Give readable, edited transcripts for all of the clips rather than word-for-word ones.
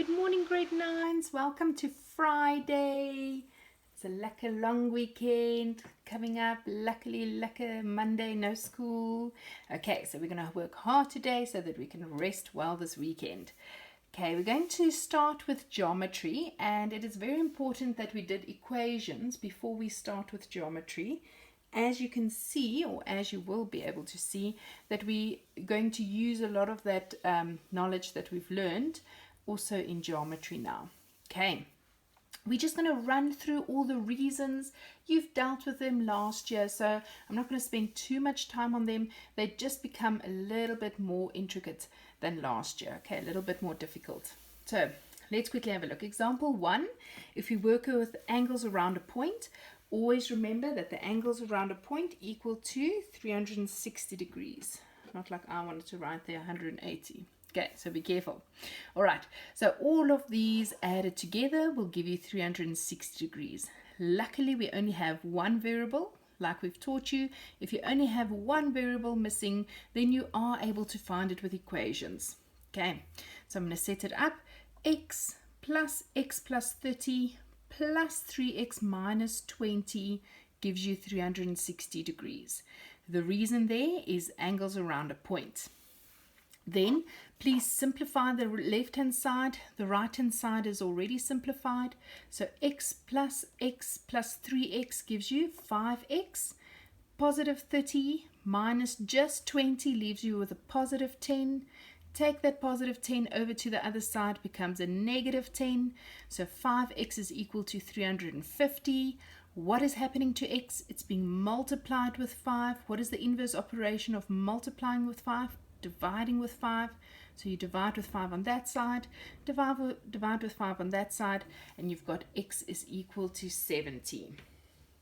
Good morning, grade nines. Welcome to Friday. It's a lekker long weekend coming up. Luckily, lekker Monday, no school. Okay, so we're going to work hard today so that we can rest well this weekend. Okay, we're going to start with geometry, and it is very important that we did equations before we start with geometry. As you can see, or as you will be able to see, that we're going to use a lot of that knowledge that we've learned also in geometry now. Okay, we're just going to run through all the reasons. You've dealt with them last year, so I'm not going to spend too much time on them. They just become a little bit more intricate than last year. Okay, a little bit more difficult. So let's quickly have a look. Example 1, if we work with angles around a point, always remember that the angles around a point equal to 360 degrees. Not like I wanted to write there 180. Okay, so be careful. All right, so all of these added together will give you 360 degrees. Luckily, we only have one variable, like we've taught you. If you only have one variable missing, then you are able to find it with equations. Okay, so I'm going to set it up. X plus 30 plus 3x minus 20 gives you 360 degrees. The reason there is angles around a point. Then please simplify the left-hand side. The right-hand side is already simplified. So x plus 3x gives you 5x. Positive 30 minus just 20 leaves you with a positive 10. Take that positive 10 over to the other side, becomes a negative 10. So 5x is equal to 350. What is happening to x? It's being multiplied with 5. What is the inverse operation of multiplying with 5? Dividing with 5. So you divide with 5 on that side, divide with 5 on that side, and you've got x is equal to 70.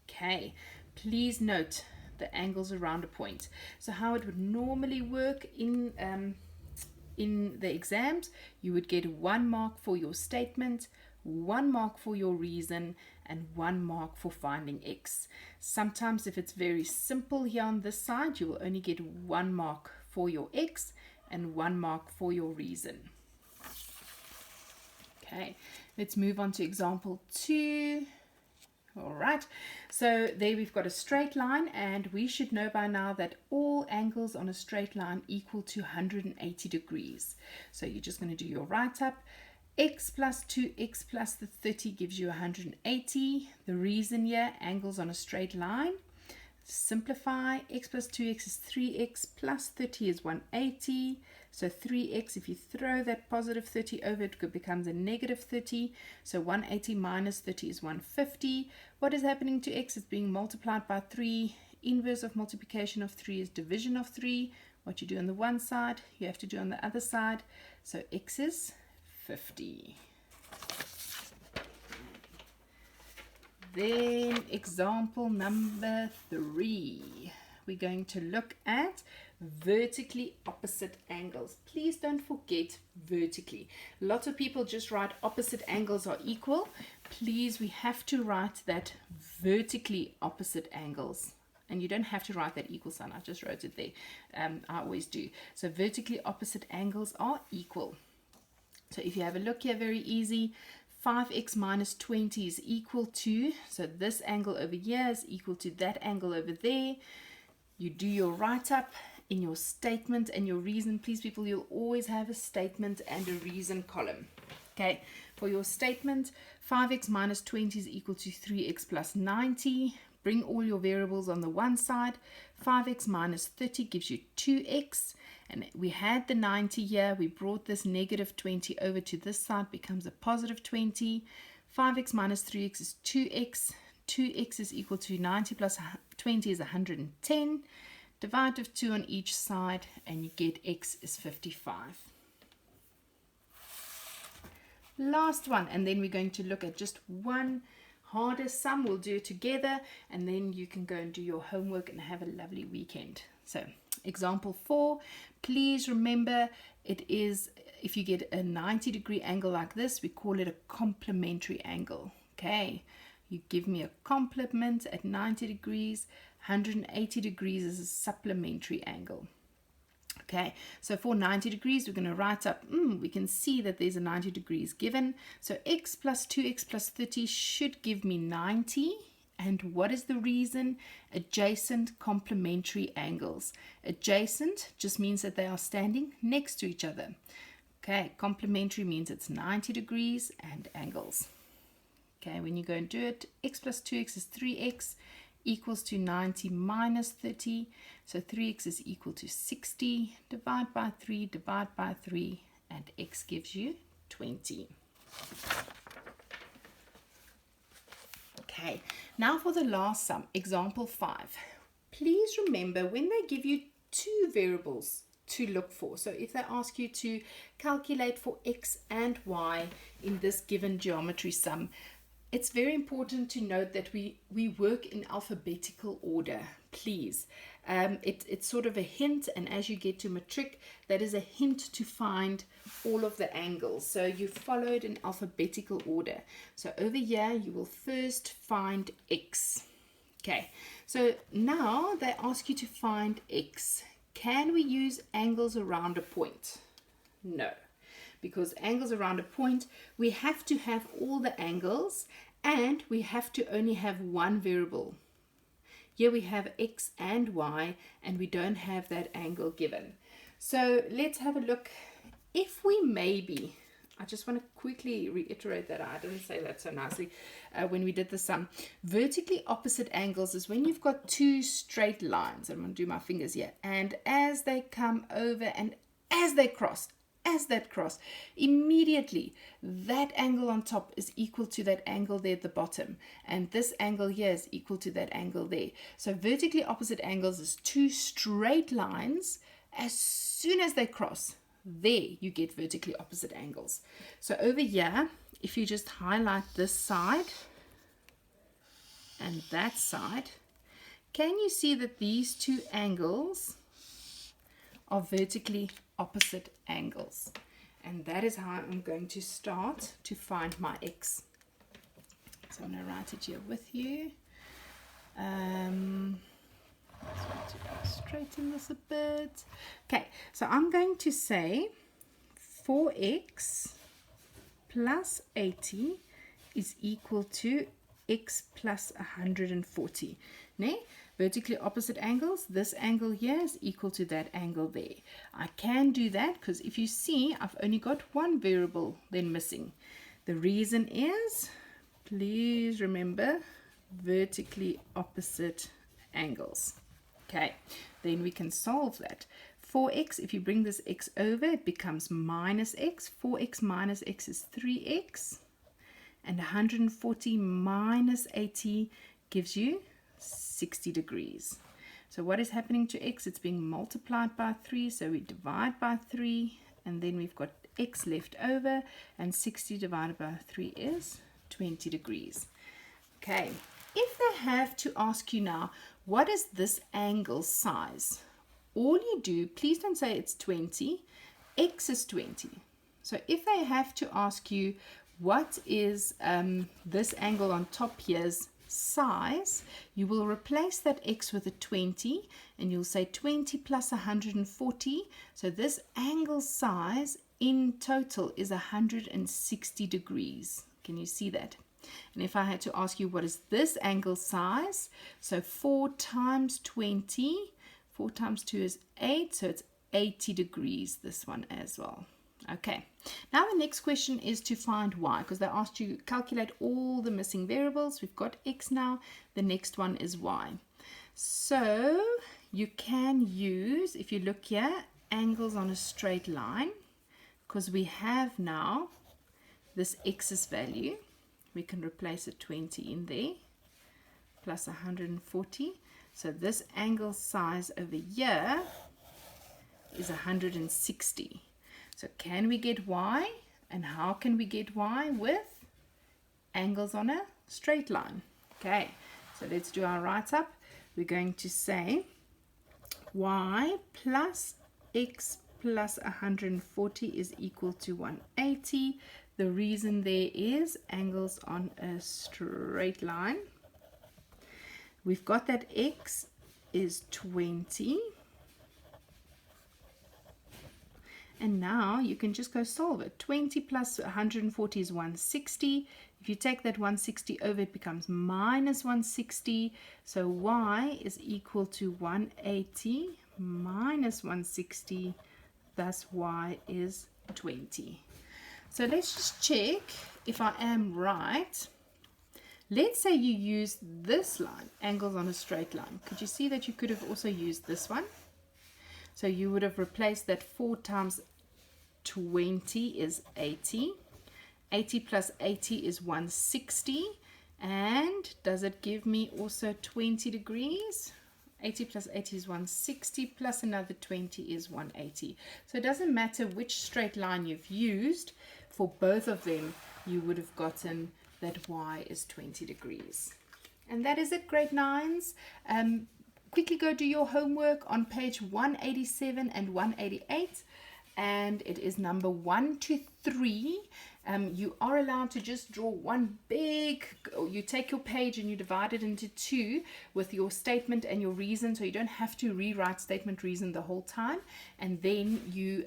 Okay, please note the angles around a point. So how it would normally work in the exams, you would get 1 mark for your statement, 1 mark for your reason, and 1 mark for finding x. Sometimes if it's very simple here on this side, you will only get 1 mark for your x and 1 mark for your reason. Okay, let's move on to example 2. All right, so there we've got a straight line, and we should know by now that all angles on a straight line equal to 180 degrees. So you're just going to do your write-up. X plus 2x plus the 30 gives you 180. The reason here, angles on a straight line. Simplify. X plus 2x is 3x plus 30 is 180. So 3x, if you throw that positive 30 over, it becomes a negative 30. So 180 minus 30 is 150. What is happening to x? It's being multiplied by 3. Inverse of multiplication of 3 is division of 3. What you do on the one side, you have to do on the other side. So x is 50. Then example number 3. We're going to look at vertically opposite angles. Please don't forget vertically. Lots of people just write opposite angles are equal. Please, we have to write that vertically opposite angles. And you don't have to write that equal sign. I just wrote it there. I always do. So vertically opposite angles are equal. So if you have a look here, very easy. 5x minus 20 is equal to, so this angle over here is equal to that angle over there. You do your write-up in your statement and your reason. Please, people, you'll always have a statement and a reason column. Okay, for your statement, 5x minus 20 is equal to 3x plus 90. Bring all your variables on the one side. 5x minus 30 gives you 2x. And we had the 90 here. We brought this negative 20 over to this side, becomes a positive 20. 5x minus 3x is 2x. 2x is equal to 90 plus 20 is 110. Divide with 2 on each side, and you get x is 55. Last one, and then we're going to look at just one harder sum. We'll do it together, and then you can go and do your homework and have a lovely weekend. So example 4, please remember it is, if you get a 90-degree angle like this, we call it a complementary angle. Okay, you give me a complement at 90 degrees, 180 degrees is a supplementary angle. Okay, so for 90 degrees, we're going to write up, we can see that there's a 90 degrees given. So x plus 2x plus 30 should give me 90. And what is the reason? Adjacent complementary angles. Adjacent just means that they are standing next to each other. Okay, complementary means it's 90 degrees and angles. Okay, when you go and do it, x plus 2x is 3x equals to 90 minus 30. So 3x is equal to 60. Divide by 3, and x gives you 20. Okay, now for the last sum, example 5. Please remember when they give you two variables to look for. So if they ask you to calculate for x and y in this given geometry sum, it's very important to note that we work in alphabetical order, please. It's sort of a hint, and as you get to matric, that is a hint to find all of the angles. So you followed in alphabetical order. So over here, you will first find x. Okay, so now they ask you to find x. Can we use angles around a point? No. Because angles around a point, we have to have all the angles and we have to only have one variable. Here we have x and y and we don't have that angle given. So let's have a look. If we maybe, I just want to quickly reiterate that I didn't say that so nicely when we did the sum. Vertically opposite angles is when you've got two straight lines. I'm going to do my fingers here. And as they come over and as they cross, immediately that angle on top is equal to that angle there at the bottom, and this angle here is equal to that angle there. So vertically opposite angles is two straight lines. As soon as they cross, there you get vertically opposite angles. So over here, if you just highlight this side and that side, can you see that these two angles are vertically opposite angles? And that is how I'm going to start to find my x. So I'm going to write it here with you. Let's straighten this a bit. Okay, so I'm going to say 4x plus 80 is equal to x plus 140. Ne? Vertically opposite angles, this angle here is equal to that angle there. I can do that because if you see, I've only got one variable then missing. The reason is, please remember, vertically opposite angles. Okay, then we can solve that. 4x, if you bring this x over, it becomes minus x. 4x minus x is 3x. And 140 minus 80 gives you 60 degrees. So what is happening to x? It's being multiplied by 3. So we divide by 3. And then we've got x left over. And 60 divided by 3 is 20 degrees. Okay. If they have to ask you now, what is this angle size? All you do, please don't say it's 20. X is 20. So if they have to ask you, what is this angle on top here's size, you will replace that x with a 20 and you'll say 20 plus 140. So this angle size in total is 160 degrees. Can you see that? And if I had to ask you what is this angle size, so 4 times 20, 4 times 2 is 8, so it's 80 degrees, this one as well. Okay, now the next question is to find y, because they asked you to calculate all the missing variables. We've got x now. The next one is y. So you can use, if you look here, angles on a straight line, because we have now this x's value. We can replace a 20 in there, plus 140. So this angle size over here is 160. So can we get y? And how can we get y? With angles on a straight line. Okay, so let's do our write-up. We're going to say y plus x plus 140 is equal to 180. The reason there is angles on a straight line. We've got that x is 20. And now you can just go solve it. 20 plus 140 is 160. If you take that 160 over, it becomes minus 160. So y is equal to 180 minus 160. Thus y is 20. So let's just check if I am right. Let's say you use this line, angles on a straight line. Could you see that you could have also used this one? So you would have replaced that 4 times 20 is 80. 80 plus 80 is 160. And does it give me also 20 degrees? 80 plus 80 is 160 plus another 20 is 180. So it doesn't matter which straight line you've used. For both of them, you would have gotten that y is 20 degrees. And that is it, grade 9s. Quickly go do your homework on page 187 and 188. And it is number 1 to 3. You are allowed to just draw one big, you take your page and you divide it into 2 with your statement and your reason, so you don't have to rewrite statement reason the whole time. And then you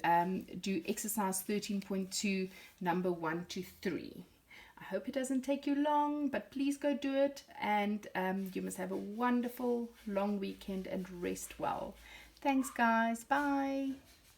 do exercise 13.2, number 1 to 3. I hope it doesn't take you long, but please go do it, and you must have a wonderful long weekend and rest well. Thanks guys, bye.